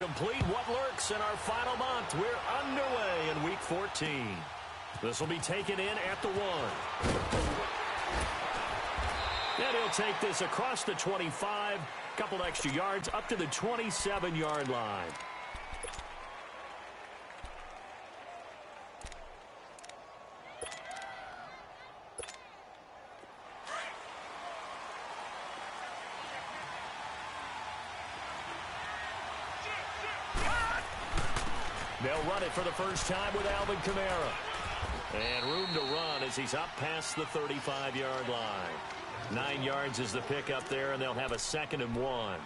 Complete what lurks in our final month. We're underway in Week 14. This will be taken in at the 1. And he'll take this across the 25, couple extra yards up to the 27-yard line. They'll run it for the first time with Alvin Kamara. And room to run as he's up past the 35-yard line. 9 yards is the pickup there, and they'll have a 2nd and 1.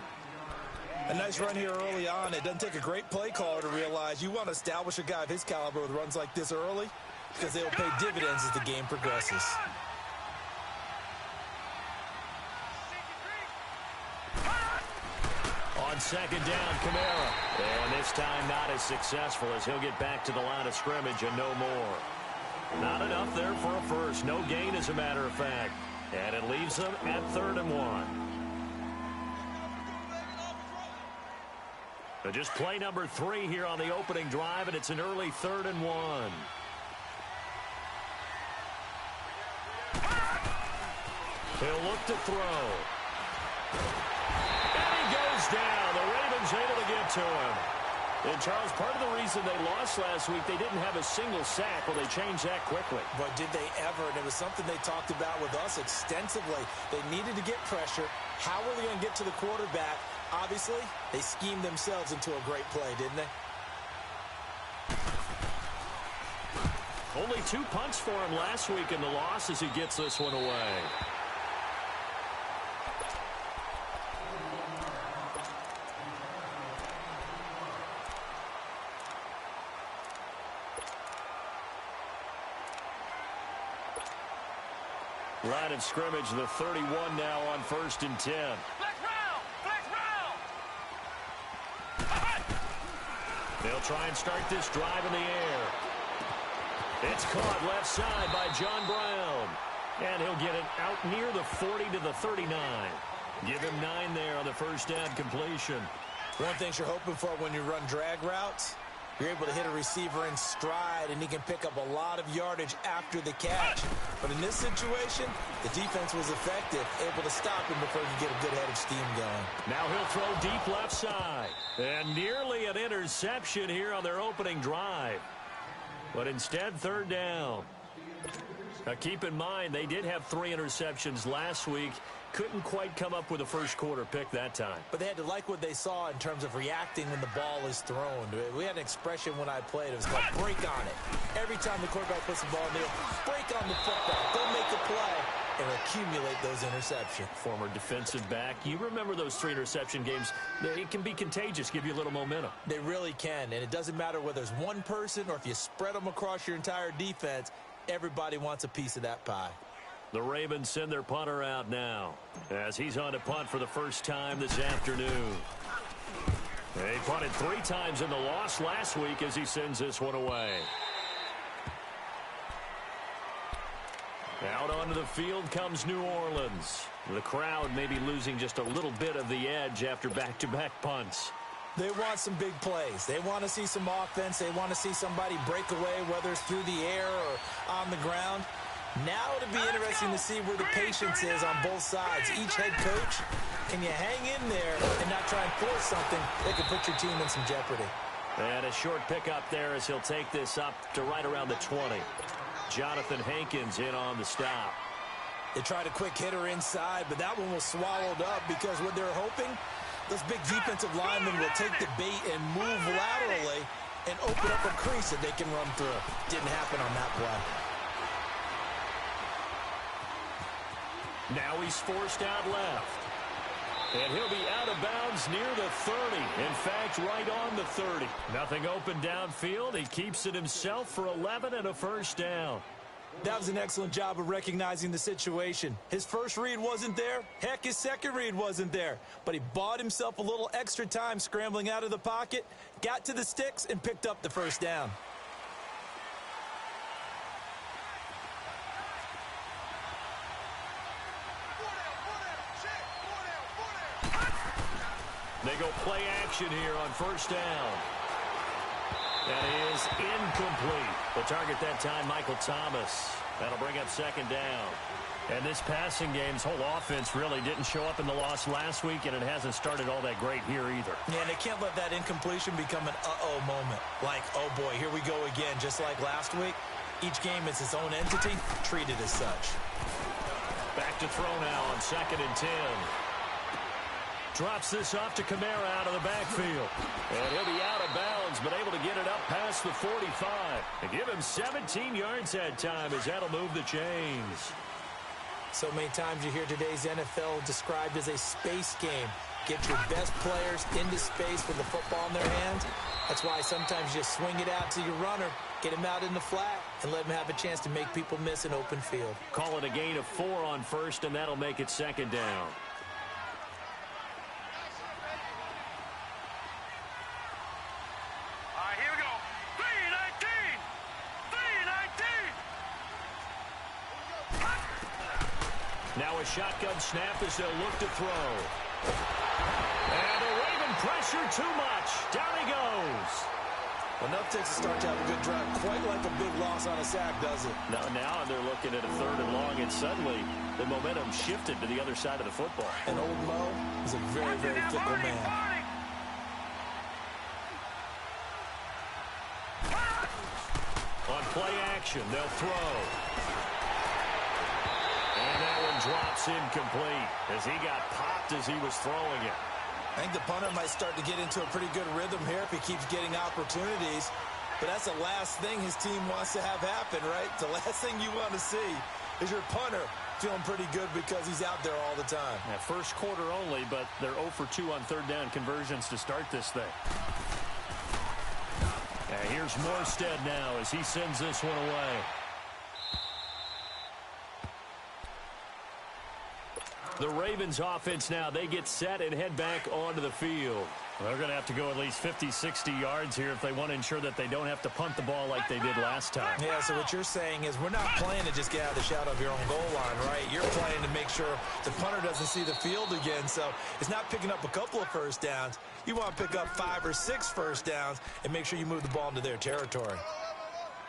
A nice run here early on. It doesn't take a great play caller to realize you want to establish a guy of his caliber with runs like this early because they'll pay dividends as the game progresses. On 2nd down, Kamara. And this time not as successful as he'll get back to the line of scrimmage and no more. Not enough there for a first. No gain, as a matter of fact. And it leaves them at 3rd and 1. But just play number 3 here on the opening drive, and it's an early 3rd and 1. He'll look to throw. Goes down. The Ravens able to get to him. And, Charles, part of the reason they lost last week, they didn't have a single sack. Well, they changed that quickly. But did they ever? And it was something they talked about with us extensively. They needed to get pressure. How were they going to get to the quarterback? Obviously, they schemed themselves into a great play, didn't they? Only 2 punts for him last week in the loss as he gets this one away. Line of scrimmage, the 31 now on 1st and 10. Flex round! Flex round! They'll try and start this drive in the air. It's caught left side by John Brown. And he'll get it out near the 40 to the 39. Give him 9 there on the first down completion. One thing you're hoping for when you run drag routes, you're able to hit a receiver in stride, and he can pick up a lot of yardage after the catch. But in this situation, the defense was effective, able to stop him before he could get a good head of steam going. Now he'll throw deep left side. And nearly an interception here on their opening drive. But instead, 3rd down. Now keep in mind, they did have 3 interceptions last week. Couldn't quite come up with a first quarter pick that time. But they had to like what they saw in terms of reacting when the ball is thrown. We had an expression when I played. It was called break on it. Every time the quarterback puts the ball in there, break on the football. Don't make the play and accumulate those interceptions. Former defensive back. You remember those 3 interception games. It can be contagious, give you a little momentum. They really can. And it doesn't matter whether it's one person or if you spread them across your entire defense. Everybody wants a piece of that pie. The Ravens send their punter out now as he's on to punt for the first time this afternoon. They punted 3 times in the loss last week as he sends this one away. Out onto the field comes New Orleans. The crowd may be losing just a little bit of the edge after back-to-back punts. They want some big plays. They want to see some offense. They want to see somebody break away, whether it's through the air or on the ground. Now it'll be interesting to see where the patience is on both sides. Each head coach, can you hang in there and not try and force something that could put your team in some jeopardy? And a short pickup there as he'll take this up to right around the 20. Jonathan Hankins in on the stop. They tried a quick hitter inside, but that one was swallowed up because what they're hoping, those big defensive linemen will take the bait and move laterally and open up a crease that they can run through. Didn't happen on that play. Now he's forced out left. And he'll be out of bounds near the 30. In fact, right on the 30. Nothing open downfield. He keeps it himself for 11 and a first down. That was an excellent job of recognizing the situation. His first read wasn't there. Heck, his second read wasn't there. But he bought himself a little extra time scrambling out of the pocket, got to the sticks, and picked up the first down. they go play action here on first down. That is incomplete. The target that time, Michael Thomas. That'll bring up second down. And this passing game's whole offense really didn't show up in the loss last week, and it hasn't started all that great here either. Yeah, and they can't let that incompletion become an uh-oh moment. Like, oh boy, here we go again, just like last week. Each game is its own entity, treated as such. Back to throw now on 2nd and 10. Drops this off to Kamara out of the backfield. And he'll be out of bounds, but able to get it up past the 45. And give him 17 yards that time as that'll move the chains. So many times you hear today's NFL described as a space game. Get your best players into space with the football in their hands. That's why sometimes you just swing it out to your runner, get him out in the flat, and let him have a chance to make people miss an open field. Call it a gain of 4 on first, and that'll make it second down. All right, here we go. 3-19. 3-19. Now a shotgun snap as they'll look to throw. And the Raven pressure too much. Down he goes. Enough takes to start to have a good drive. Quite like a big loss on a sack, does it? Now they're looking at a 3rd and long, and suddenly the momentum shifted to the other side of the football. And old Mo is a very, very fickle man. On play action, they'll throw. And that one drops incomplete as he got popped as he was throwing it. I think the punter might start to get into a pretty good rhythm here if he keeps getting opportunities. But that's the last thing his team wants to have happen, right? The last thing you want to see is your punter feeling pretty good because he's out there all the time. Yeah, first quarter only, but they're 0 for 2 on 3rd down conversions to start this thing. And here's Morstead now as he sends this one away. The Ravens offense now, they get set and head back onto the field. They're going to have to go at least 50, 60 yards here if they want to ensure that they don't have to punt the ball like they did last time. Yeah, so what you're saying is we're not playing to just get out of the shadow of your own goal line, right? You're playing to make sure the punter doesn't see the field again. So it's not picking up a couple of first downs. You want to pick up 5 or 6 first downs and make sure you move the ball into their territory.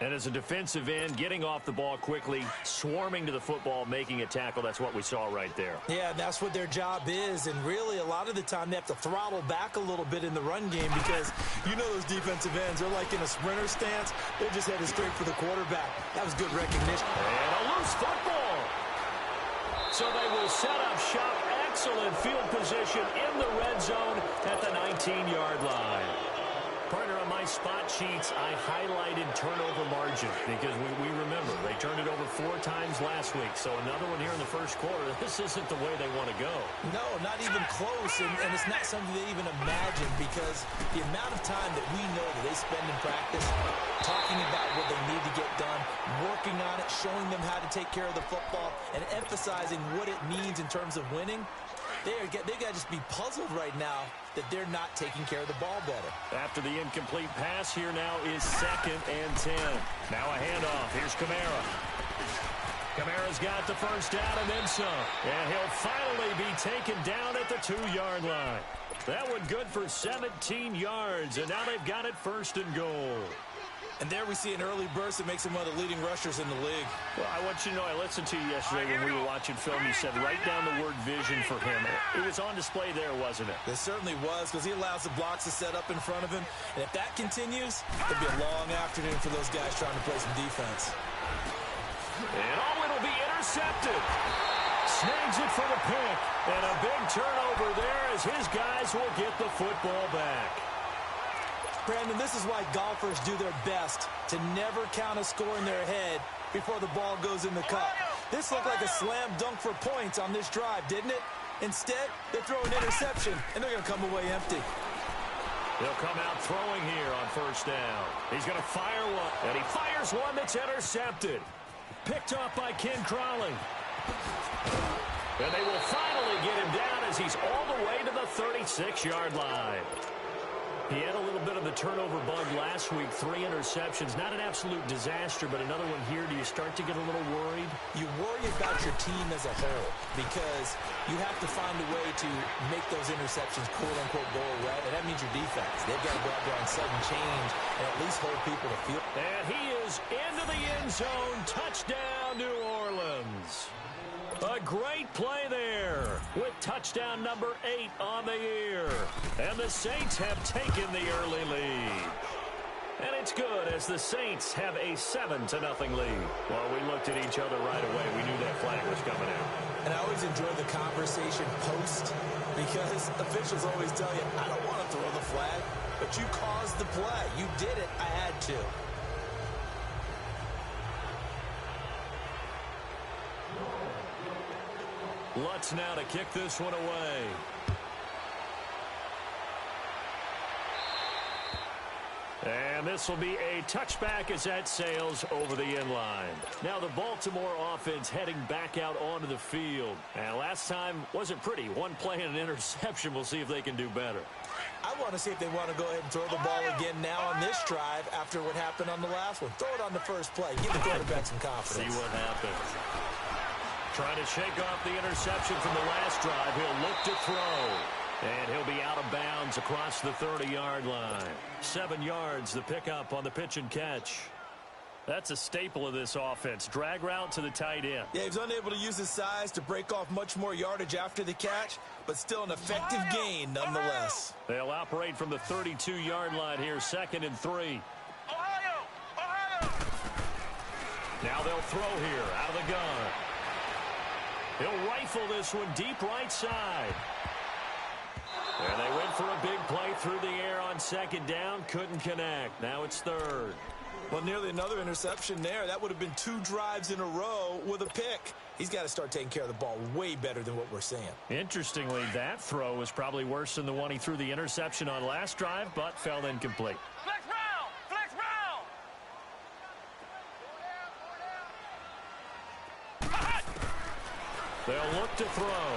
And as a defensive end, getting off the ball quickly, swarming to the football, making a tackle, that's what we saw right there. Yeah, that's what their job is. And really, a lot of the time, they have to throttle back a little bit in the run game because you know those defensive ends, they're like in a sprinter stance. They're just headed straight for the quarterback. That was good recognition. And a loose football. So they will set up shop. Excellent field position in the red zone at the 19-yard line. Partner, on my spot sheets, I highlighted turnover margin because we remember they turned it over 4 times last week. So another one here in the first quarter. This isn't the way they want to go. No, not even close. And it's not something they even imagine because the amount of time that we know that they spend in practice talking about what they need to get done, working on it, showing them how to take care of the football, and emphasizing what it means in terms of winning. They got to just be puzzled right now that they're not taking care of the ball better. After the incomplete pass, here now is 2nd and 10. Now a handoff. Here's Kamara. Kamara's got the first down and then some. And he'll finally be taken down at the 2-yard line. That one good for 17 yards, and now they've got it 1st and goal. And there we see an early burst that makes him one of the leading rushers in the league. Well, I want you to know, I listened to you yesterday when we were watching film. You said write down the word vision for him. It was on display there, wasn't it? It certainly was because he allows the blocks to set up in front of him. And if that continues, it'll be a long afternoon for those guys trying to play some defense. And it'll be intercepted. Snags it for the pick. And a big turnover there as his guys will get the football back. Brandon, this is why golfers do their best to never count a score in their head before the ball goes in the cup. This looked like a slam dunk for points on this drive, didn't it? Instead, they throw an interception, and they're going to come away empty. He'll come out throwing here on first down. He's going to fire one, and he fires one that's intercepted. Picked off by Ken Crawley. And they will finally get him down as he's all the way to the 36-yard line. He had a little bit of the turnover bug last week, 3 interceptions. Not an absolute disaster, but another one here. Do you start to get a little worried? You worry about your team as a whole because you have to find a way to make those interceptions, quote-unquote, go away, and that means your defense. They've got to go out there on sudden change and at least hold people to field. And he is into the end zone. Touchdown, New Orleans. A great play there with touchdown number 8 on the year. And the Saints have taken the early lead. And it's good as the Saints have a 7-0 lead. Well, we looked at each other right away. We knew that flag was coming out. And I always enjoy the conversation post because officials always tell you, I don't want to throw the flag, but you caused the play. You did it. I had to. Lutz now to kick this one away. And this will be a touchback as that sails over the end line. Now the Baltimore offense heading back out onto the field. And last time wasn't pretty. One play and an interception. We'll see if they can do better. I want to see if they want to go ahead and throw the ball again now on this drive after what happened on the last one. Throw it on the first play. Give the quarterback some confidence. See what happens. Trying to shake off the interception from the last drive. He'll look to throw. And he'll be out of bounds across the 30-yard line. 7 yards, the pickup on the pitch and catch. That's a staple of this offense. Drag route to the tight end. Yeah, he's unable to use his size to break off much more yardage after the catch, but still an effective gain nonetheless. They'll operate from the 32-yard line here, 2nd and 3. Ohio! Now they'll throw here out of the gun. He'll rifle this one deep right side. And they went for a big play through the air on 2nd down. Couldn't connect. Now it's 3rd. Well, nearly another interception there. That would have been 2 drives in a row with a pick. He's got to start taking care of the ball way better than what we're seeing. Interestingly, that throw was probably worse than the one he threw the interception on last drive, but fell incomplete. Flex round! Flex round! They'll look to throw.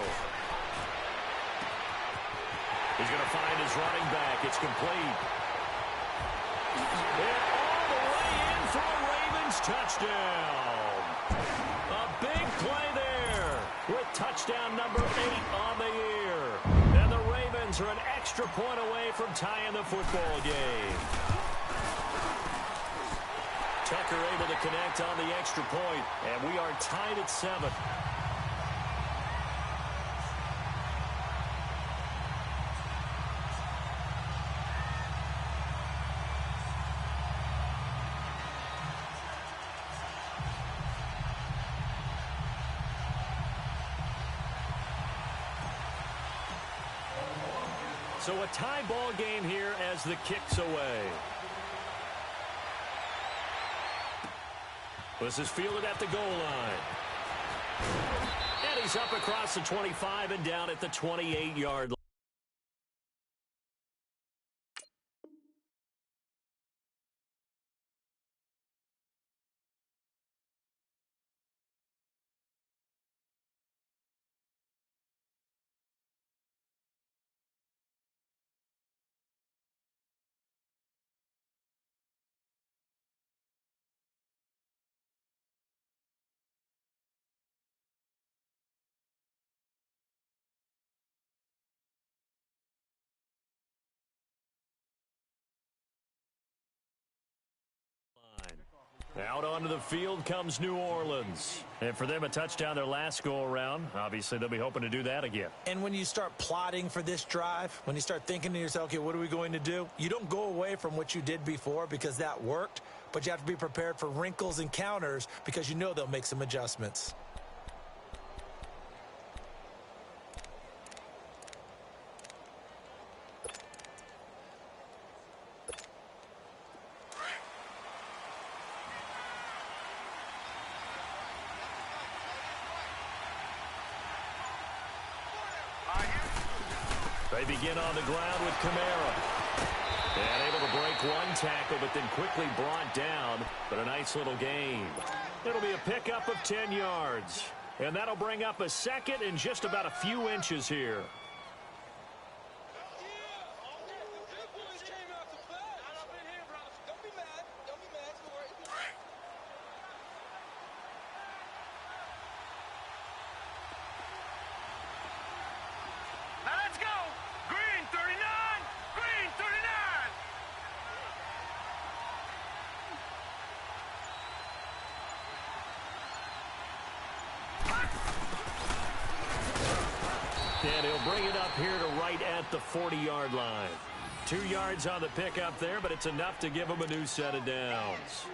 He's going to find his running back. It's complete. And all the way in for a Ravens touchdown. A big play there with touchdown number 8 on the year. And the Ravens are an extra point away from tying the football game. Tucker able to connect on the extra point, and we are tied at 7. So a tie ball game here as the kick's away. This is fielded at the goal line. And he's up across the 25 and down at the 28-yard line. Out onto the field comes New Orleans. And for them, a touchdown their last go-around. Obviously, they'll be hoping to do that again. And when you start plotting for this drive, when you start thinking to yourself, okay, what are we going to do? You don't go away from what you did before because that worked, but you have to be prepared for wrinkles and counters because you know they'll make some adjustments. They begin on the ground with Kamara. And able to break one tackle, but then quickly brought down. But a nice little gain. It'll be a pickup of 10 yards. And that'll bring up a 2nd and just about a few inches here. And he'll bring it up here to right at the 40-yard line. 2 yards on the pickup there, but it's enough to give him a new set of downs.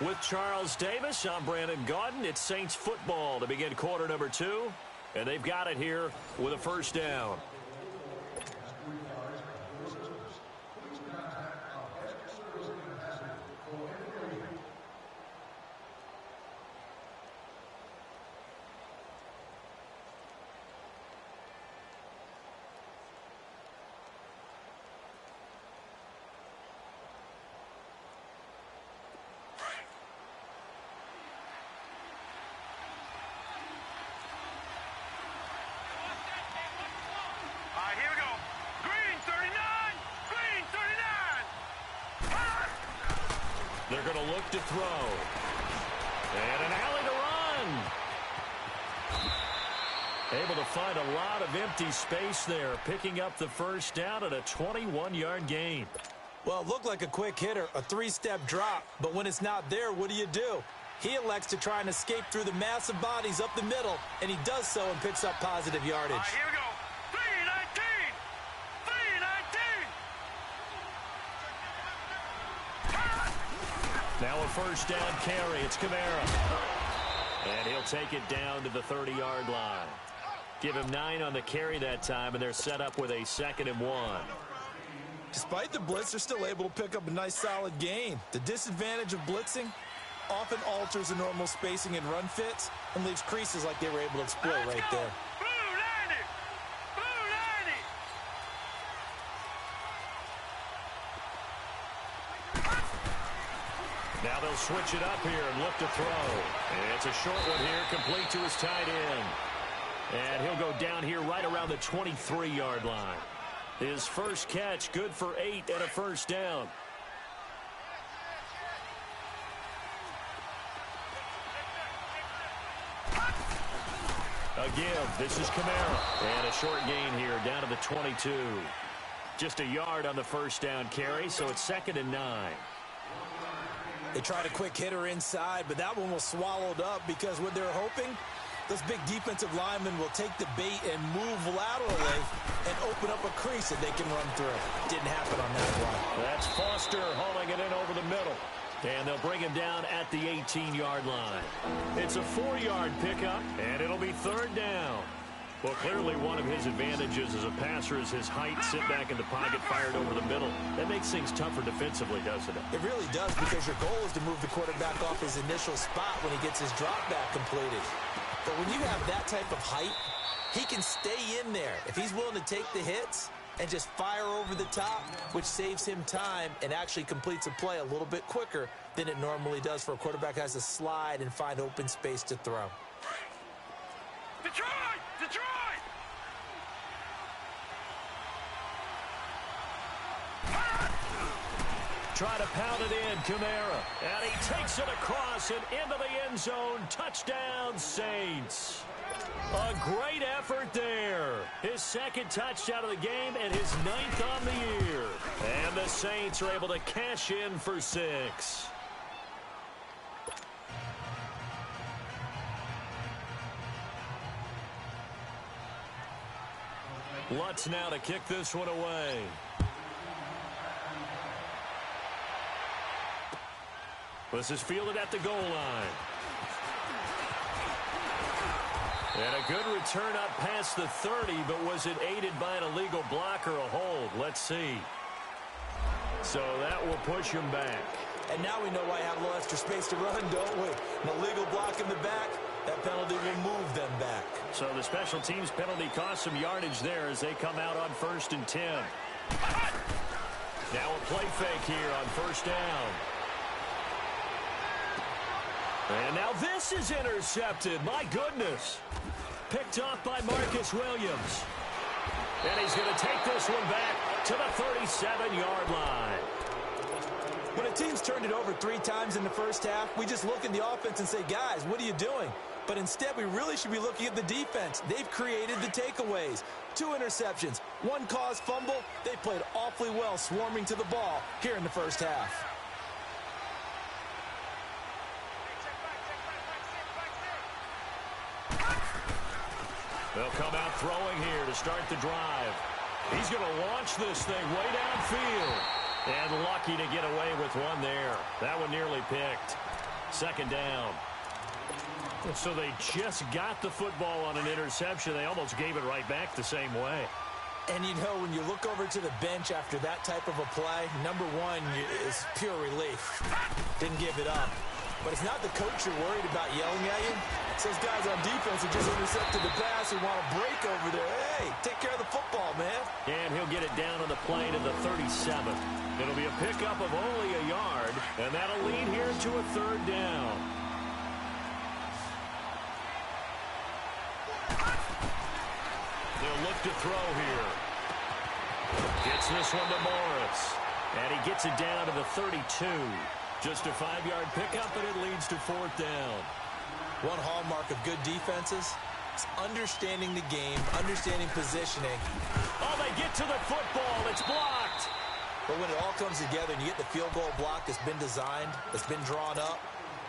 With Charles Davis, I'm Brandon Gaudin. It's Saints football to begin quarter number 2. And they've got it here with a first down. They're going to look to throw. And an alley to run. Able to find a lot of empty space there, picking up the first down at a 21-yard gain. Well, it looked like a quick hitter, a 3-step drop. But when it's not there, what do? He elects to try and escape through the massive bodies up the middle, and he does so and picks up positive yardage. Here we go. 319. 319. Now a first down carry. It's Kamara. And he'll take it down to the 30-yard line. Give him 9 on the carry that time, and they're set up with a 2nd and 1. Despite the blitz, they're still able to pick up a nice solid gain. The disadvantage of blitzing often alters the normal spacing and run fits and leaves creases like they were able to exploit right there. Blue 90. Blue 90. Now they'll switch it up here and look to throw. And it's a short one here, complete to his tight end. And he'll go down here right around the 23-yard line. His first catch, good for 8 and a first down. A give. This is Kamara. And a short gain here down to the 22. Just a yard on the first down carry, so it's 2nd and 9. They tried a quick hitter inside, but that one was swallowed up because what they're hoping, those big defensive linemen will take the bait and move laterally and open up a crease that they can run through. Didn't happen on that one. That's Foster hauling it in over the middle. And they'll bring him down at the 18-yard line. It's a 4-yard pickup, and it'll be 3rd down. Well, clearly one of his advantages as a passer is his height, sit back in the pocket, fired over the middle. That makes things tougher defensively, doesn't it? It really does, because your goal is to move the quarterback off his initial spot when he gets his drop back completed. But when you have that type of height, he can stay in there. If he's willing to take the hits and just fire over the top, which saves him time and actually completes a play a little bit quicker than it normally does for a quarterback who has to slide and find open space to throw. Detroit! Detroit! Try to pound it in, Kamara. And he takes it across and into the end zone. Touchdown, Saints. A great effort there. His 2nd touchdown of the game and his 9th on the year. And the Saints are able to cash in for 6. Lutz now to kick this one away. This is fielded at the goal line. And a good return up past the 30, but was it aided by an illegal block or a hold? Let's see. So that will push him back. And now we know why I have a little extra space to run, don't we? An illegal block in the back, that penalty will move them back. So the special teams penalty cost some yardage there as they come out on 1st and 10. Now a play fake here on 1st down. And now this is intercepted. My goodness. Picked off by Marcus Williams. And he's going to take this one back to the 37-yard line. When a team's turned it over 3 times in the first half, we just look at the offense and say, guys, what are you doing? But instead, we really should be looking at the defense. They've created the takeaways. 2 interceptions, 1 caused fumble. They played awfully well swarming to the ball here in the first half. They'll come out throwing here to start the drive. He's going to launch this thing way downfield. And lucky to get away with one there. That one nearly picked. Second down. So they just got the football on an interception. They almost gave it right back the same way. And you know, when you look over to the bench after that type of a play, number one is pure relief. Didn't give it up. But it's not the coach you're worried about yelling at you. It's those guys on defense who just intercepted the pass who want to break over there. Hey, take care of the football, man. And he'll get it down on the play to the 37. It'll be a pickup of only a yard, and that'll lead here to a 3rd down. They'll look to throw here. Gets this one to Morris. And he gets it down to the 32. Just a 5-yard pickup, and it leads to 4th down. One hallmark of good defenses is understanding the game, understanding positioning. Oh, they get to the football. It's blocked. But when it all comes together and you get the field goal block that's been designed, that's been drawn up,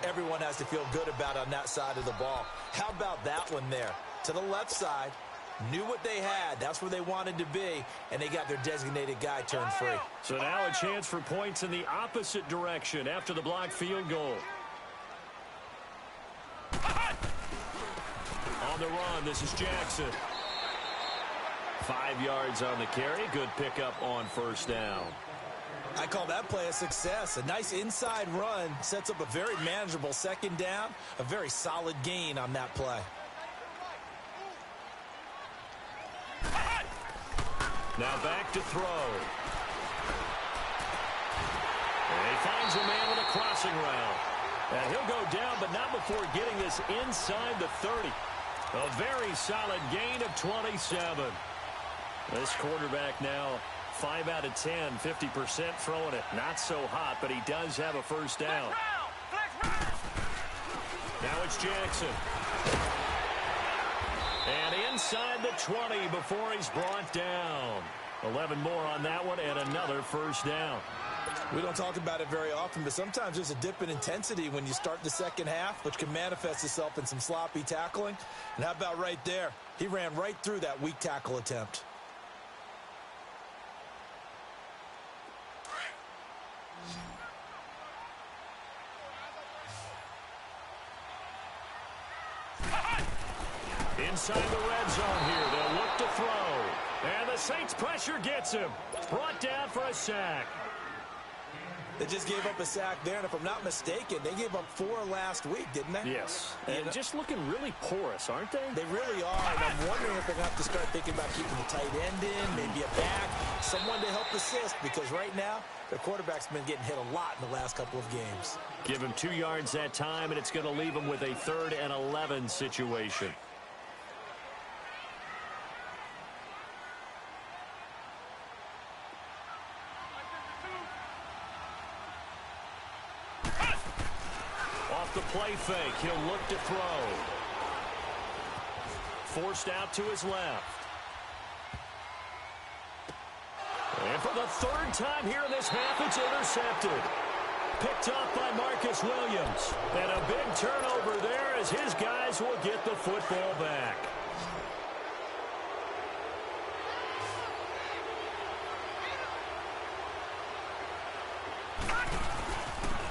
everyone has to feel good about it on that side of the ball. How about that one there? To the left side, knew what they had. That's where they wanted to be, and they got their designated guy turned free. So now a chance for points in the opposite direction after the blocked field goal. On the run, this is Jackson. 5 yards on the carry. Good pickup on 1st down. I call that play a success. A nice inside run sets up a very manageable 2nd down, a very solid gain on that play. Now back to throw. And he finds a man with a crossing route. And he'll go down, but not before getting this inside the 30. A very solid gain of 27. This quarterback now 5 out of 10, 50% throwing it. Not so hot, but he does have a 1st down. Now it's Jackson. And inside the 20 before he's brought down. 11 more on that one and another 1st down. We don't talk about it very often, but sometimes there's a dip in intensity when you start the 2nd half, which can manifest itself in some sloppy tackling. And how about right there? He ran right through that weak tackle attempt. Inside the red zone here, they'll look to throw. And the Saints pressure gets him. Brought down for a sack. They just gave up a sack there, and if I'm not mistaken, they gave up 4 last week, didn't they? Yes. And just looking really porous, aren't they? They really are, and I'm wondering if they're going to have to start thinking about keeping the tight end in, maybe a back, someone to help assist, because right now, their quarterback's been getting hit a lot in the last couple of games. Give him 2 yards that time, and it's going to leave him with a 3rd and 11 situation. The play fake. He'll look to throw. Forced out to his left. And for the 3rd time here in this half, it's intercepted. Picked up by Marcus Williams. And a big turnover there as his guys will get the football back.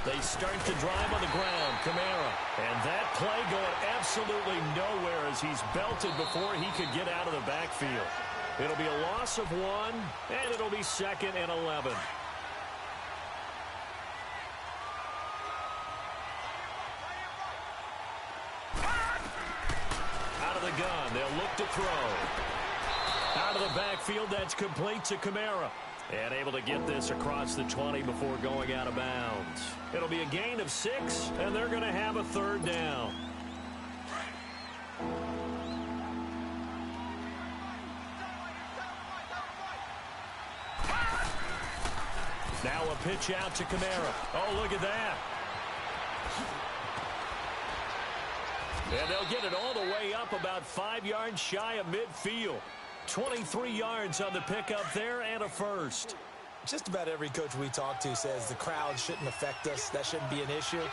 They start the drive on the ground. Kamara. And that play going absolutely nowhere as he's belted before he could get out of the backfield. It'll be a loss of 1, and it'll be 2nd and 11. Out of the gun, they'll look to throw. Out of the backfield, that's complete to Kamara. And able to get this across the 20 before going out of bounds. It'll be a gain of 6, and they're going to have a third down. Now a pitch out to Kamara. Oh, look at that. And they'll get it all the way up about 5 yards shy of midfield. 23 yards on the pickup there and a first. Just about every coach we talk to says the crowd shouldn't affect us. That shouldn't be an issue.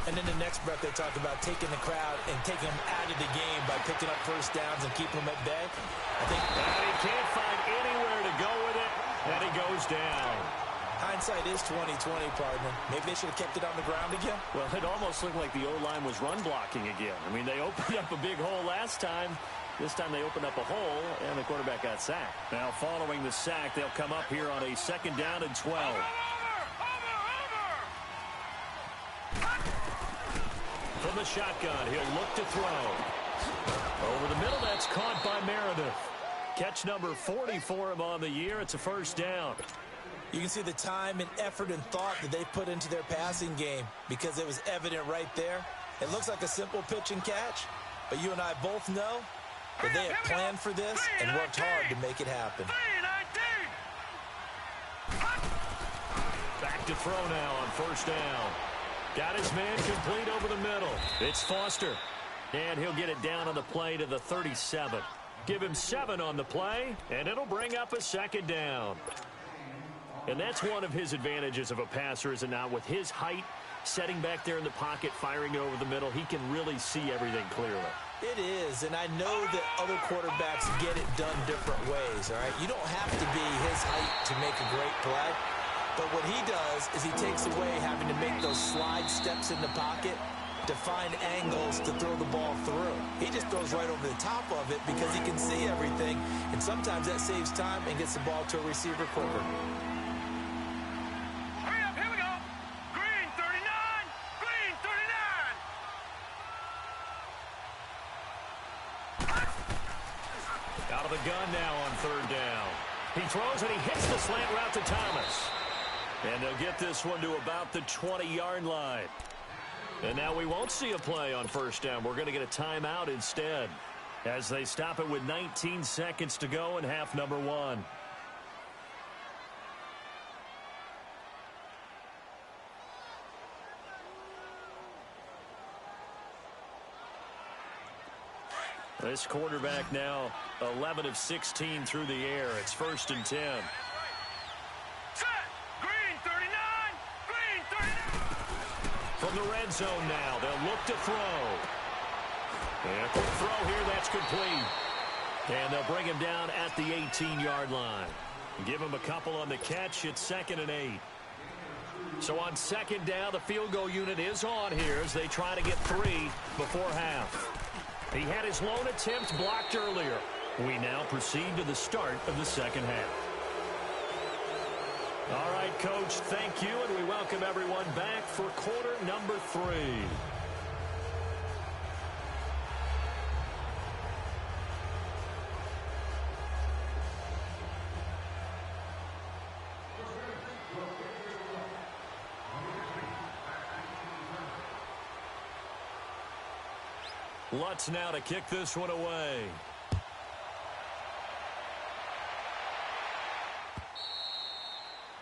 And then the next breath they talk about taking the crowd and taking them out of the game by picking up first downs and keeping them at bay. I think and he can't find anywhere to go with it, and he goes down. Hindsight is 20/20, partner. Maybe they should have kept it on the ground again. Well, it almost looked like the O-line was run blocking again. I mean, they opened up a big hole last time. This time they opened up a hole, and the quarterback got sacked. Now, following the sack, they'll come up here on a 2nd down and 12. From the shotgun, he'll look to throw. Over the middle, that's caught by Meredith. Catch number 40 for him on the year. It's a first down. You can see the time and effort and thought that they put into their passing game because it was evident right there. It looks like a simple pitch and catch, but you and I both know that they had planned for this and worked hard to make it happen. Back to throw now on first down. Got his man complete over the middle. It's Foster. And he'll get it down on the play to the 37. Give him 7 on the play, and it'll bring up a 2nd down. And that's one of his advantages of a passer, is it not? With his height, setting back there in the pocket, firing it over the middle, he can really see everything clearly. It is, and I know that other quarterbacks get it done different ways, all right? You don't have to be his height to make a great play, but what he does is he takes away having to make those slide steps in the pocket to find angles to throw the ball through. He just throws right over the top of it because he can see everything, and sometimes that saves time and gets the ball to a receiver quicker. Out of the gun now on 3rd down. He throws and he hits the slant route to Thomas. And they'll get this one to about the 20-yard line. And now we won't see a play on 1st down. We're going to get a timeout instead as they stop it with 19 seconds to go in half number 1. This quarterback now 11 of 16 through the air. It's 1st and 10. Set. Green 39. Green 39. From the red zone now, they'll look to throw. And a quick throw here, that's complete. And they'll bring him down at the 18-yard line. Give him a couple on the catch. It's 2nd and 8. So on 2nd down, the field goal unit is on here as they try to get 3 before half. He had his lone attempt blocked earlier. We now proceed to the start of the 2nd half. All right, Coach, thank you, and we welcome everyone back for quarter number 3. Lutz now to kick this one away.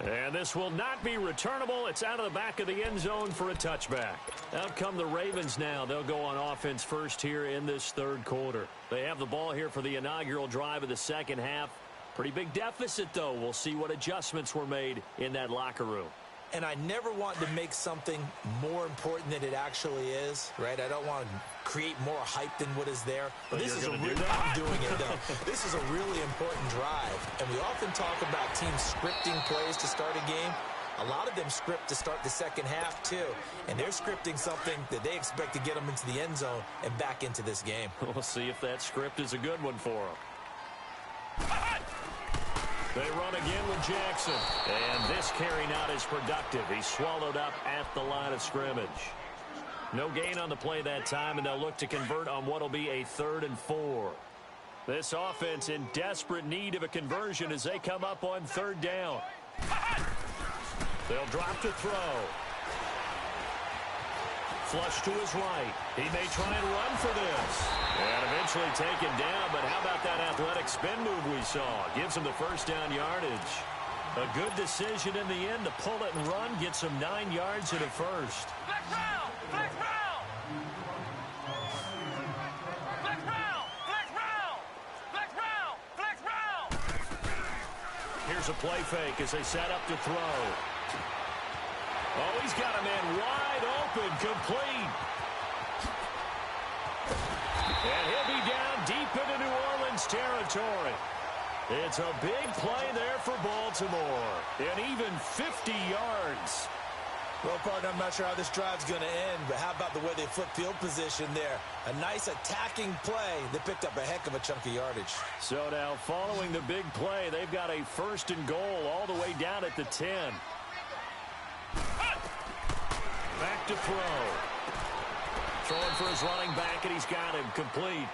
And this will not be returnable. It's out of the back of the end zone for a touchback. Out come the Ravens now. They'll go on offense first here in this 3rd quarter. They have the ball here for the inaugural drive of the 2nd half. Pretty big deficit, though. We'll see what adjustments were made in that locker room. And I never want to make something more important than it actually is, right? I don't want to create more hype than what is there. But this is I'm doing it, though. This is a really important drive. And we often talk about teams scripting plays to start a game. A lot of them script to start the 2nd half, too. And they're scripting something that they expect to get them into the end zone and back into this game. We'll see if that script is a good one for them. They run again with Jackson. And this carry not as productive. He's swallowed up at the line of scrimmage. No gain on the play that time, and they'll look to convert on what will be a 3rd and 4. This offense in desperate need of a conversion as they come up on 3rd down. They'll drop to throw. Flush to his right. He may try and run for this. And eventually taken down, but how about that athletic spin move we saw? Gives him the first down yardage. A good decision in the end to pull it and run. Gets him 9 yards in a first. Flex round! Flex round! Flex round! Flex round! Flex round! Flex round! Here's a play fake as they set up to throw. Oh, he's got a man wide open, complete. And he'll be down deep into New Orleans territory. It's a big play there for Baltimore. And even 50 yards. Well, partner, I'm not sure how this drive's going to end, but how about the way they flip field position there? A nice attacking play that picked up a heck of a chunk of yardage. So now, following the big play, they've got a 1st and goal all the way down at the 10. Back to throw. Throwing for his running back, and he's got him complete.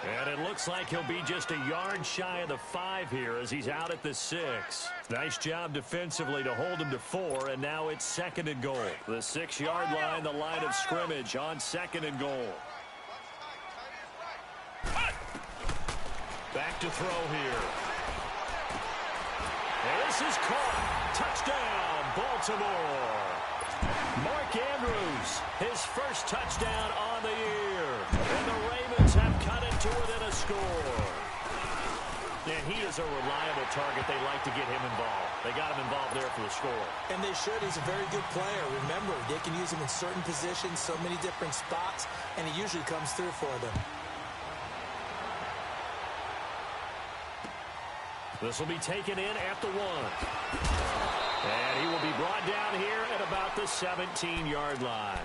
And it looks like he'll be just a yard shy of the 5 here as he's out at the 6. Nice job defensively to hold him to 4, and now it's 2nd and goal. The 6-yard line, the line of scrimmage on 2nd and goal. Back to throw here. And this is caught. Touchdown, Baltimore. Mark Andrews, his first touchdown on the year. And the Ravens have cut it to within a score. And he is a reliable target. They like to get him involved. They got him involved there for the score. And they should. He's a very good player. Remember, they can use him in certain positions, so many different spots, and he usually comes through for them. This will be taken in at the 1. And he will be brought down here at about the 17-yard line.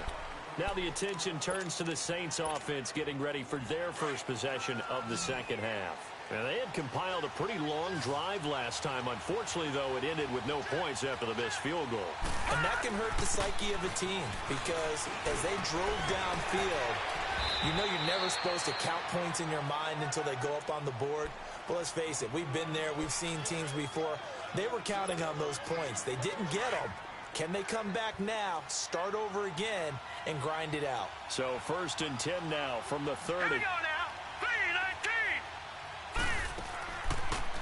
Now the attention turns to the Saints offense getting ready for their first possession of the second half. Now, they had compiled a pretty long drive last time. Unfortunately, though, it ended with no points after the missed field goal. And that can hurt the psyche of a team because as they drove downfield, you know you're never supposed to count points in your mind until they go up on the board. Well, let's face it, we've been there. We've seen teams before. They were counting on those points. They didn't get them. Can they come back now, start over again, and grind it out? So 1st and 10 now from the 30. Here we go now. 3-19.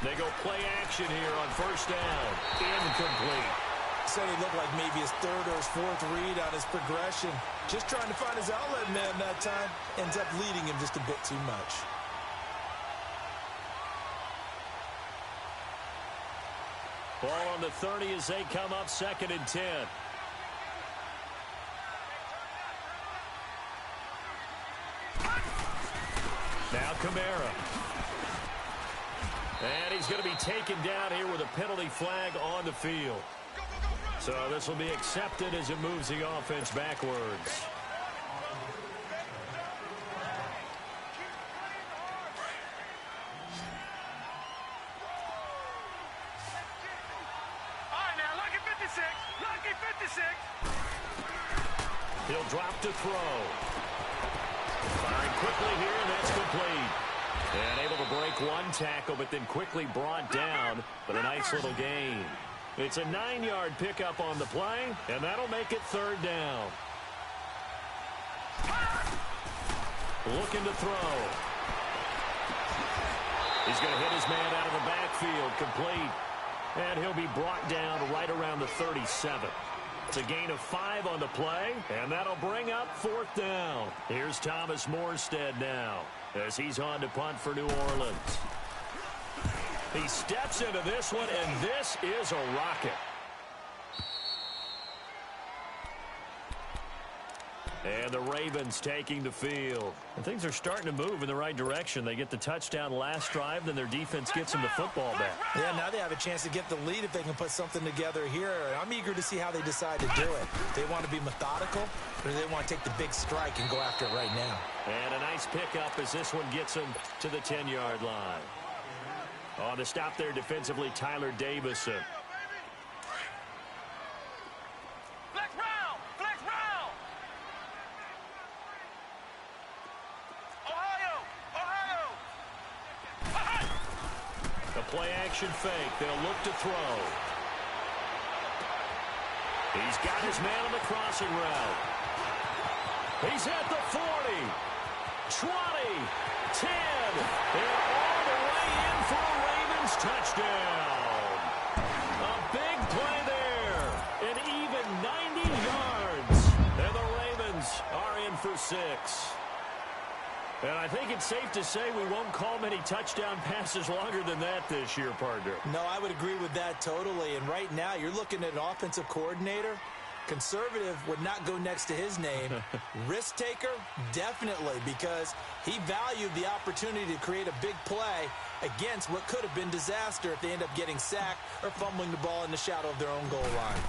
They go play action here on 1st down. Incomplete. Said he looked like maybe his 3rd or his 4th read on his progression. Just trying to find his outlet man that time. Ends up leading him just a bit too much. Ball on the 30 as they come up 2nd and 10. Now Kamara. And he's going to be taken down here with a penalty flag on the field. So this will be accepted as it moves the offense backwards. He'll drop to throw. Firing quickly here, and that's complete. And able to break one tackle, but then quickly brought down for a nice little gain. It's a 9-yard pickup on the play, and that'll make it 3rd down. Looking to throw. He's going to hit his man out of the backfield, complete. And he'll be brought down right around the 37. It's a gain of 5 on the play, and that'll bring up 4th down. Here's Thomas Morstead now as he's on to punt for New Orleans. He steps into this one, and this is a rocket. And the Ravens taking the field. And things are starting to move in the right direction. They get the touchdown last drive, then their defense gets them the football back. Yeah, now they have a chance to get the lead if they can put something together here. I'm eager to see how they decide to do it. They want to be methodical, or do they want to take the big strike and go after it right now? And a nice pickup as this one gets them to the 10-yard line. On the stop there defensively, Tyler Davison. Play action fake. They'll look to throw. He's got his man on the crossing route. He's at the 40, 20, 10. They're all the way in for a Ravens touchdown. A big play there. An even 90 yards. And the Ravens are in for 6. And I think it's safe to say we won't call many touchdown passes longer than that this year, partner. No, I would agree with that totally. And right now, you're looking at an offensive coordinator. Conservative would not go next to his name. Risk taker, definitely, because he valued the opportunity to create a big play against what could have been disaster if they end up getting sacked or fumbling the ball in the shadow of their own goal line.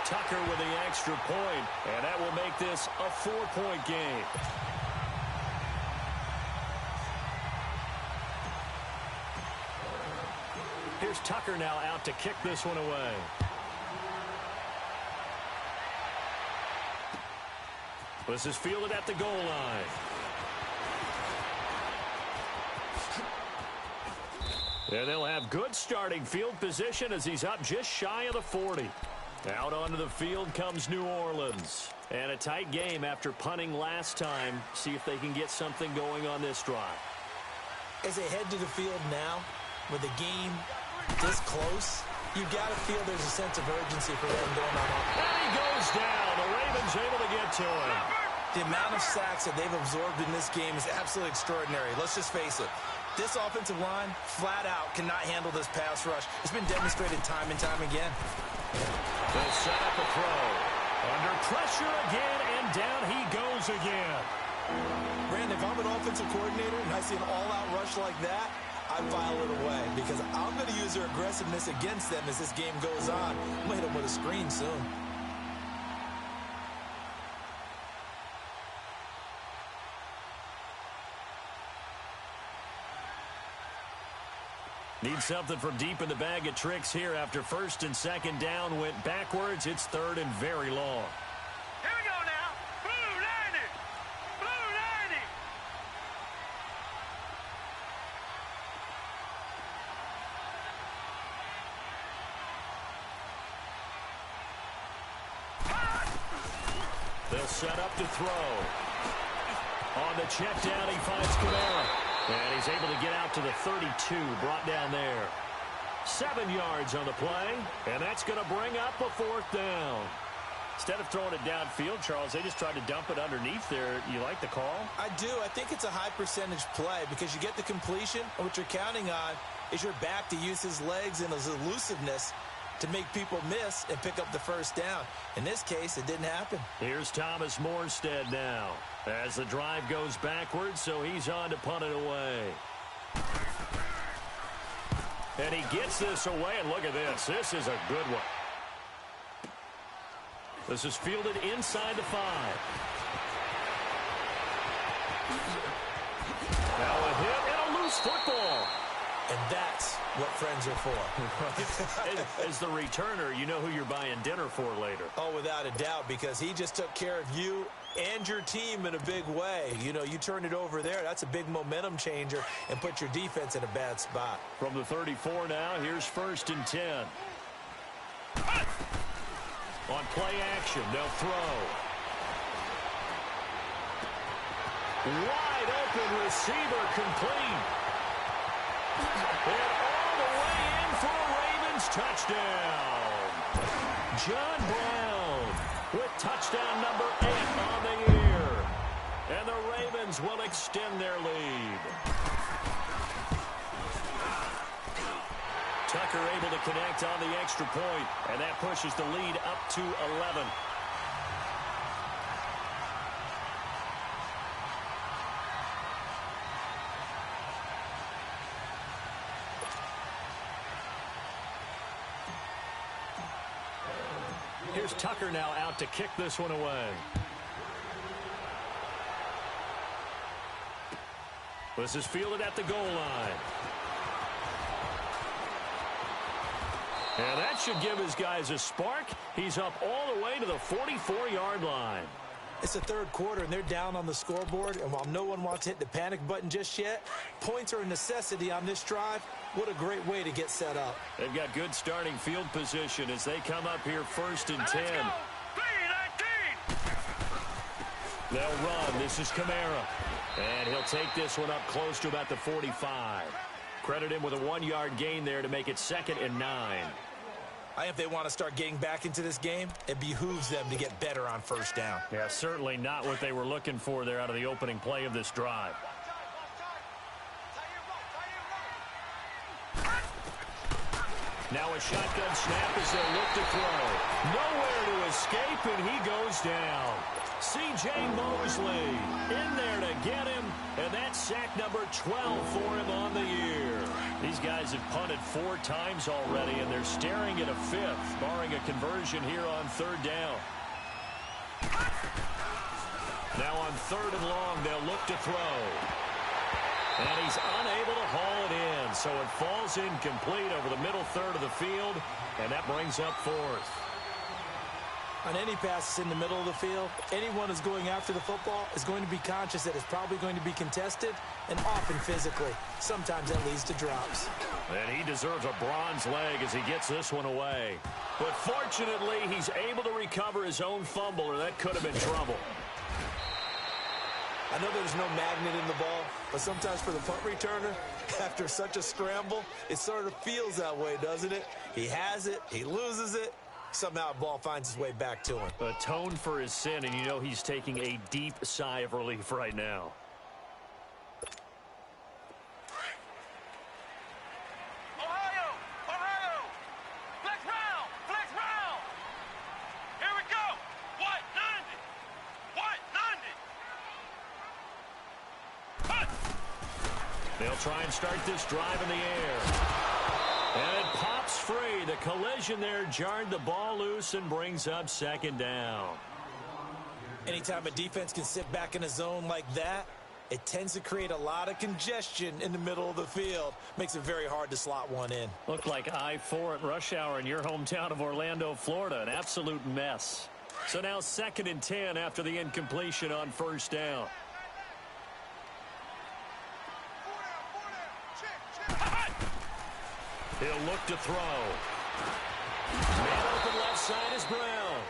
Tucker with the extra point, and that will make this a 4-point game. Here's Tucker now out to kick this one away. This is fielded at the goal line. And they'll have good starting field position as he's up just shy of the 40. Out onto the field comes New Orleans. And a tight game after punting last time. See if they can get something going on this drive. As they head to the field now, with the game this close, you got to feel there's a sense of urgency for them going on. And he goes down. The Ravens able to get to him. The amount of sacks that they've absorbed in this game is absolutely extraordinary. Let's just face it. This offensive line, flat out, cannot handle this pass rush. It's been demonstrated time and time again. They'll set up a throw. Under pressure again, and down he goes again. Brandon, if I'm an offensive coordinator and I see an all-out rush like that, I file it away because I'm going to use their aggressiveness against them as this game goes on. I'm going to hit them with a screen soon. Need something from deep in the bag of tricks here after first and second down went backwards. It's third and very long. Here we go now. Blue 90. Blue 90. They'll set up to throw. On the check down, he finds Kamara. And he's able to get out to the 32, brought down there. 7 yards on the play, and that's going to bring up a fourth down. Instead of throwing it downfield, Charles, they just tried to dump it underneath there. You like the call? I do. I think it's a high-percentage play because you get the completion, and what you're counting on is your back to use his legs and his elusiveness to make people miss and pick up the first down. In this case, it didn't happen. Here's Thomas Morstead now as the drive goes backwards, so he's on to punt it away. And he gets this away, and look at this. This is a good one. This is fielded inside the 5. Now a hit and a loose football. And that's what friends are for. As the returner, you know who you're buying dinner for later. Oh, without a doubt, because he just took care of you and your team in a big way. You know, you turn it over there, that's a big momentum changer and put your defense in a bad spot. From the 34 now, here's first and 10. On play action, they'll throw. Wide open receiver complete. And all the way in for a Ravens touchdown. John Brown with touchdown number 8 on the year. And the Ravens will extend their lead. Tucker able to connect on the extra point, and that pushes the lead up to 11. Here's Tucker now out to kick this one away. This is fielded at the goal line. And that should give his guys a spark. He's up all the way to the 44-yard line. It's the third quarter, and they're down on the scoreboard, and while no one wants to hit the panic button just yet, points are a necessity on this drive. What a great way to get set up. They've got good starting field position as they come up here 1st and 10. Let's go. 3-19. They'll run. This is Kamara. And he'll take this one up close to about the 45. Credit him with a 1-yard gain there to make it 2nd and 9. If they want to start getting back into this game, it behooves them to get better on 1st down. Yeah, certainly not what they were looking for there out of the opening play of this drive. Now a shotgun snap as they'll look to throw. Nowhere to escape, and he goes down. C.J. Mosley in there to get him, and that's sack number 12 for him on the year. These guys have punted 4 times already, and they're staring at a 5th, barring a conversion here on 3rd down. Now on 3rd and long, they'll look to throw. And he's unable to haul it in, so it falls incomplete over the middle third of the field, and that brings up 4th. On any passes in the middle of the field, anyone who's going after the football is going to be conscious that it's probably going to be contested, and often physically. Sometimes that leads to drops. And he deserves a bronze leg as he gets this one away. But fortunately, he's able to recover his own fumble, or that could have been trouble. I know there's no magnet in the ball, but sometimes for the punt returner, after such a scramble, it sort of feels that way, doesn't it? He has it, he loses it. Somehow the ball finds its way back to him. Atone for his sin, and you know he's taking a deep sigh of relief right now. Ohio! Ohio! Flex round! Flex round! Here we go! What? 90! What? 90! Punt! They'll try and start this drive in the air. And it pops free. The collision there jarred the ball loose and brings up 2nd down. Anytime a defense can sit back in a zone like that, it tends to create a lot of congestion in the middle of the field. Makes it very hard to slot one in. Looked like I-4 at rush hour in your hometown of Orlando, Florida. An absolute mess. So now 2nd and 10 after the incompletion on 1st down. He'll look to throw. Man open left side is Brown.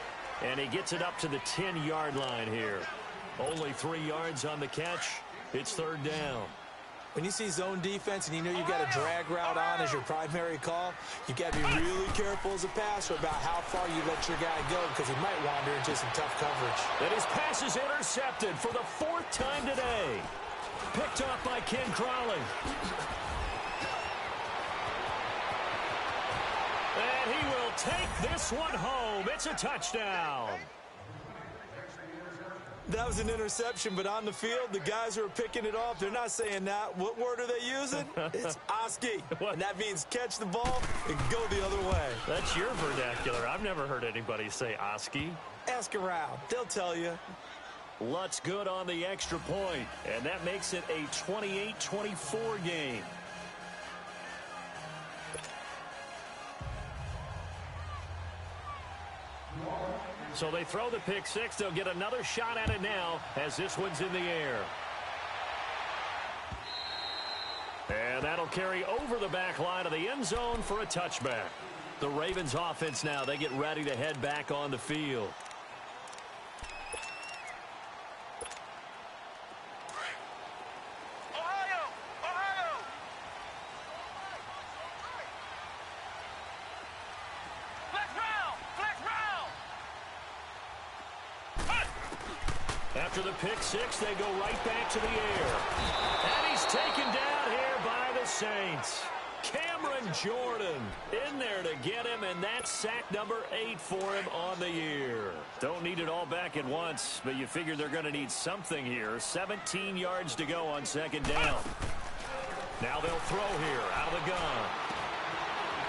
And he gets it up to the 10-yard line here. Only 3 yards on the catch. It's 3rd down. When you see zone defense and you know you've got a drag route on as your primary call, you've got to be really careful as a passer about how far you let your guy go because he might wander into some tough coverage. And his pass is intercepted for the 4th time today. Picked off by Ken Crawley. And he will take this one home. It's a touchdown. That was an interception, but on the field, the guys who are picking it off, they're not saying that. What word are they using? It's Oski. And that means catch the ball and go the other way. That's your vernacular. I've never heard anybody say Oski. Ask around. They'll tell you. Lutz good on the extra point, and that makes it a 28-24 game. So they throw the pick six. They'll get another shot at it now as this one's in the air. And that'll carry over the back line of the end zone for a touchback. The Ravens offense now, they get ready to head back on the field. Ohio! Ohio! Flex round! Flex round! Punt! After the pick six, they go right back to the air. And he's taken down here by the Saints. Cameron Jordan in there to get him, and that's sack number 8 for him on the year. Don't need it all back at once, but you figure they're going to need something here. 17 yards to go on second down. Now they'll throw here out of the gun.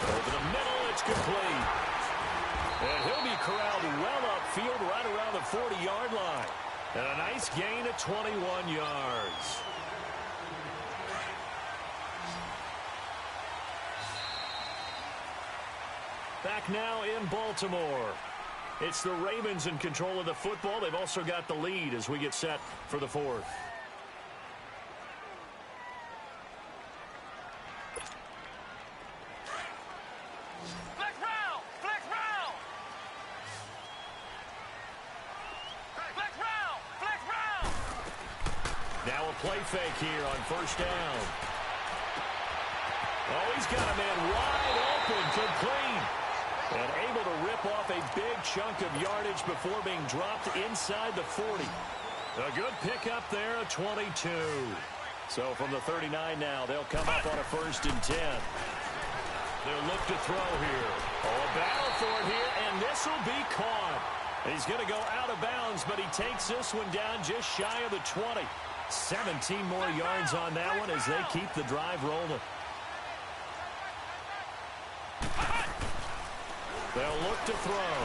Over the middle, it's complete. And he'll be corralled well upfield right around the 40-yard line. And a nice gain of 21 yards. Back now in Baltimore. It's the Ravens in control of the football. They've also got the lead as we get set for the fourth. Flex round! Flex round! Flex round! Flex round! Now a play fake here on first down. Oh, he's got a man wide open, complete. And able to rip off a big chunk of yardage before being dropped inside the 40. A good pickup there, a 22. So from the 39 now, they'll come up on a 1st and 10. They'll look to throw here. Oh, a battle for it here, and this will be caught. He's going to go out of bounds, but he takes this one down just shy of the 20. 17 more yards on that one as they keep the drive rolling. They'll look to throw.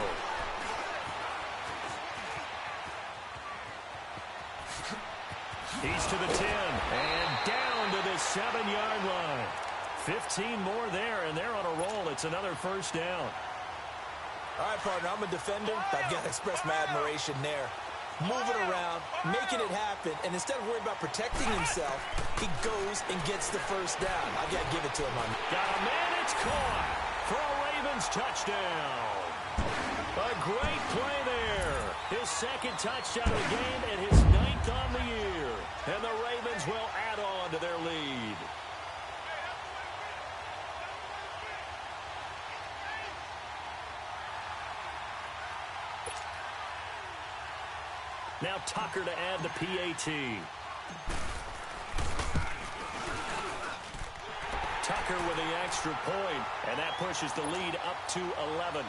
He's to the 10 and down to the 7-yard line. 15 more there, and they're on a roll. It's another 1st down. All right, partner, I'm a defender. I've got to express my admiration there. Moving around, making it happen, and instead of worrying about protecting himself, he goes and gets the 1st down. I've got to give it to him. Got a man, it's caught for a Ravens touchdown. A great play there. His 2nd touchdown of the game and his 9th on the year. And the Ravens will add on to their lead. Now Tucker to add the PAT. Tucker with the extra point, and that pushes the lead up to 11.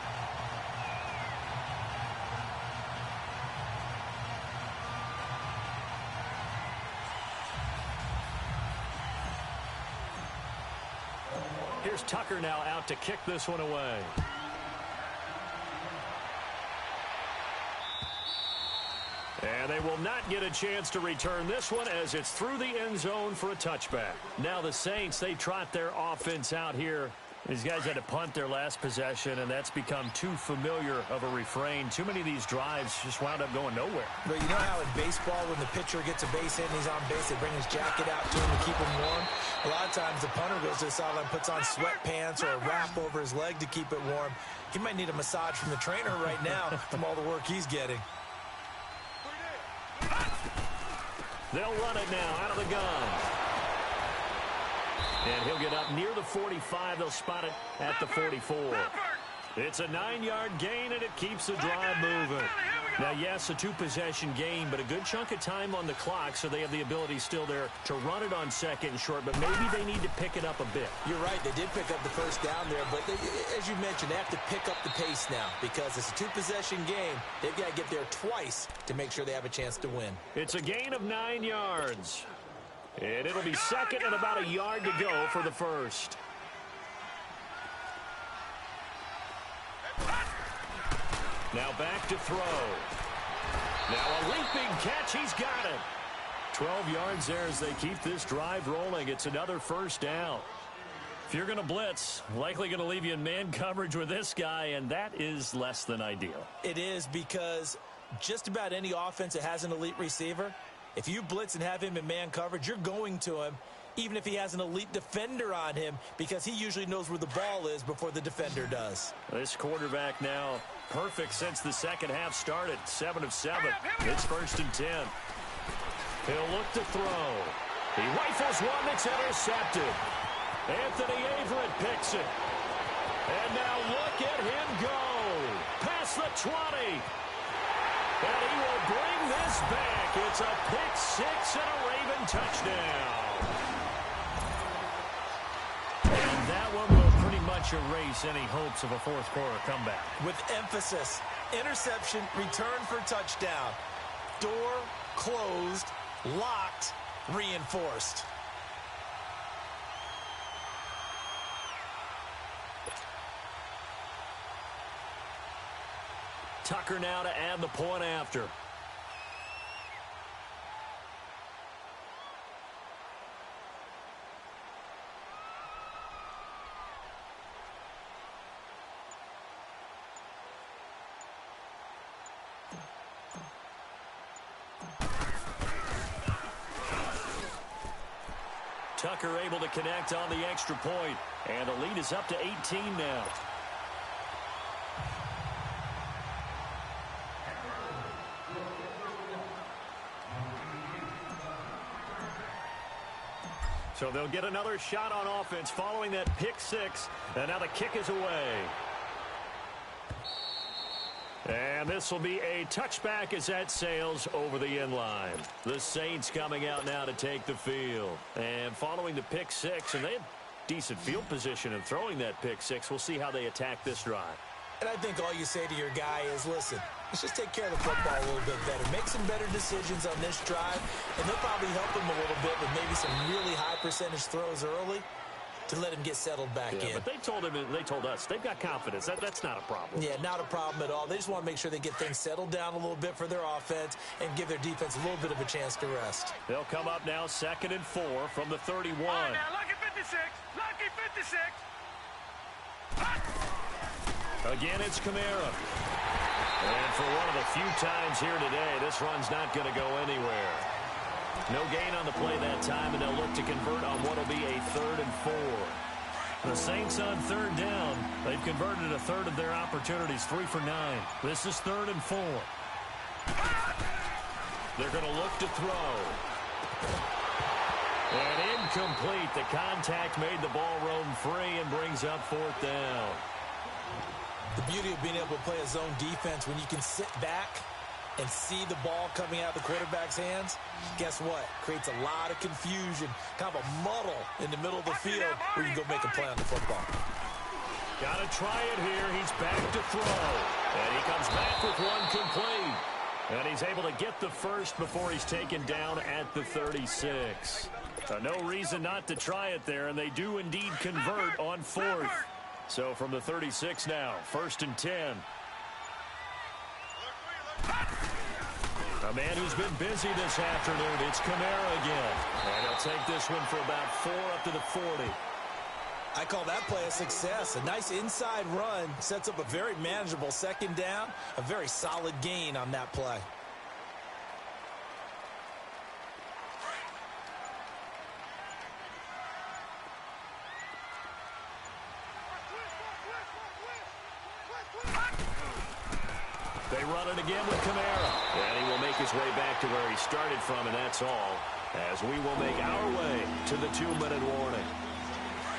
Here's Tucker now out to kick this one away. And they will not get a chance to return this one as it's through the end zone for a touchback. Now the Saints, they trot their offense out here. These guys had to punt their last possession, and that's become too familiar of a refrain. Too many of these drives just wound up going nowhere. But you know how in baseball, when the pitcher gets a base hit and he's on base, they bring his jacket out to him to keep him warm? A lot of times the punter goes to the sideline, puts on sweatpants or a wrap over his leg to keep it warm. He might need a massage from the trainer right now from all the work he's getting. They'll run it now out of the gun. And he'll get up near the 45. They'll spot it at the 44. It's a 9-yard gain, and it keeps the drive moving. Now, yes, a 2-possession game, but a good chunk of time on the clock, so they have the ability still there to run it on 2nd and short, but maybe they need to pick it up a bit. You're right. They did pick up the 1st down there, but as you mentioned, they have to pick up the pace now because it's a 2-possession game. They've got to get there twice to make sure they have a chance to win. It's a gain of 9 yards. And it'll be 2nd and about a yard to go for the 1st. Now back to throw. Now a leaping catch. He's got it. 12 yards there as they keep this drive rolling. It's another 1st down. If you're going to blitz, likely going to leave you in man coverage with this guy, and that is less than ideal. It is because just about any offense that has an elite receiver, if you blitz and have him in man coverage, you're going to him, even if he has an elite defender on him, because he usually knows where the ball is before the defender does. This quarterback now perfect since the 2nd half started. 7 of 7. It's 1st and 10. He'll look to throw. He rifles one that's intercepted. Anthony Averett picks it. And now look at him go. Past the 20. And he will bring this back. It's a pick 6 and a Raven touchdown. And that one will pretty much erase any hopes of a 4th quarter comeback. With emphasis, interception, return for touchdown. Door closed, locked, reinforced. Tucker now to add the point after. Tucker able to connect on the extra point. And the lead is up to 18 now. So they'll get another shot on offense following that pick six. And now the kick is away. And this will be a touchback as that sails over the end line. The Saints coming out now to take the field. And following the pick six, and they have decent field position in throwing that pick six. We'll see how they attack this drive. And I think all you say to your guy is, listen, let's just take care of the football a little bit better. Make some better decisions on this drive, and they'll probably help him a little bit with maybe some really high percentage throws early to let him get settled back in. But they told him, and they told us, they've got confidence. That's not a problem. Yeah, not a problem at all. They just want to make sure they get things settled down a little bit for their offense and give their defense a little bit of a chance to rest. They'll come up now 2nd and 4 from the 31. All right, now, lucky 56. Lucky 56. Again, it's Kamara. And for one of the few times here today, this run's not going to go anywhere. No gain on the play that time, and they'll look to convert on what will be a 3rd and 4. The Saints on 3rd down. They've converted a third of their opportunities, 3 for 9. This is 3rd and 4. They're going to look to throw. And incomplete. The contact made the ball roam free and brings up 4th down. The beauty of being able to play a zone defense when you can sit back and see the ball coming out of the quarterback's hands, guess what? Creates a lot of confusion, kind of a muddle in the middle of the field where you can go make a play on the football. Got to try it here. He's back to throw. And he comes back with one complete. And he's able to get the first before he's taken down at the 36. No reason not to try it there, and they do indeed convert on 4th. So from the 36 now, 1st and 10. A man who's been busy this afternoon, it's Kamara again. And he'll take this one for about 4 up to the 40. I call that play a success. A nice inside run sets up a very manageable 2nd down, a very solid gain on that play. They run it again with Kamara. And he will make his way back to where he started from, and that's all. As we will make our way to the 2-minute warning.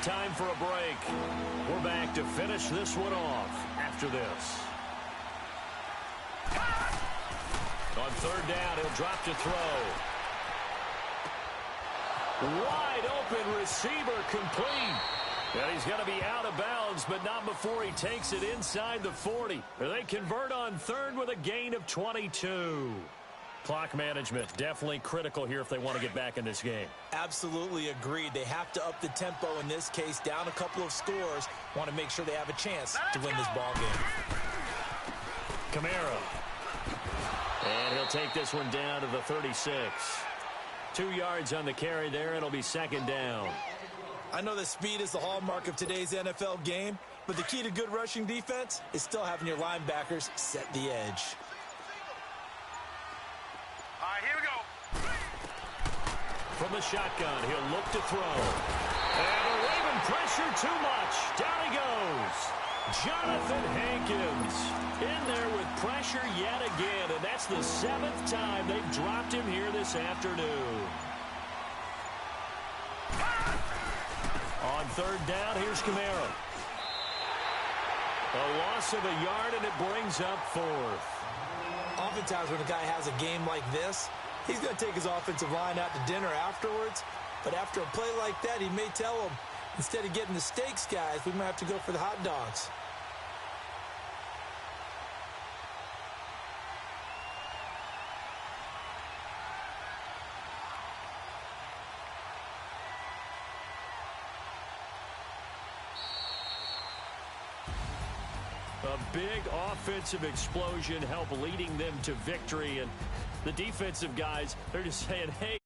Time for a break. We're back to finish this one off after this. On 3rd down, he'll drop to throw. Wide open receiver complete. And he's going to be out of bounds, but not before he takes it inside the 40. They convert on 3rd with a gain of 22. Clock management, definitely critical here if they want to get back in this game. Absolutely agreed. They have to up the tempo in this case, down a couple of scores. Want to make sure they have a chance to win this ball game. Kamara. And he'll take this one down to the 36. 2 yards on the carry there. It'll be 2nd down. I know that speed is the hallmark of today's NFL game, but the key to good rushing defense is still having your linebackers set the edge. All right, here we go. From the shotgun, he'll look to throw. And the Raven pressure too much. Down he goes. Jonathan Hankins in there with pressure yet again, and that's the 7th time they've dropped him here this afternoon. On 3rd down, here's Kamara. A loss of a yard, and it brings up 4th. Oftentimes when a guy has a game like this, he's going to take his offensive line out to dinner afterwards. But after a play like that, he may tell them, instead of getting the steaks, guys, we might have to go for the hot dogs. A big offensive explosion helped leading them to victory. And the defensive guys, they're just saying, hey,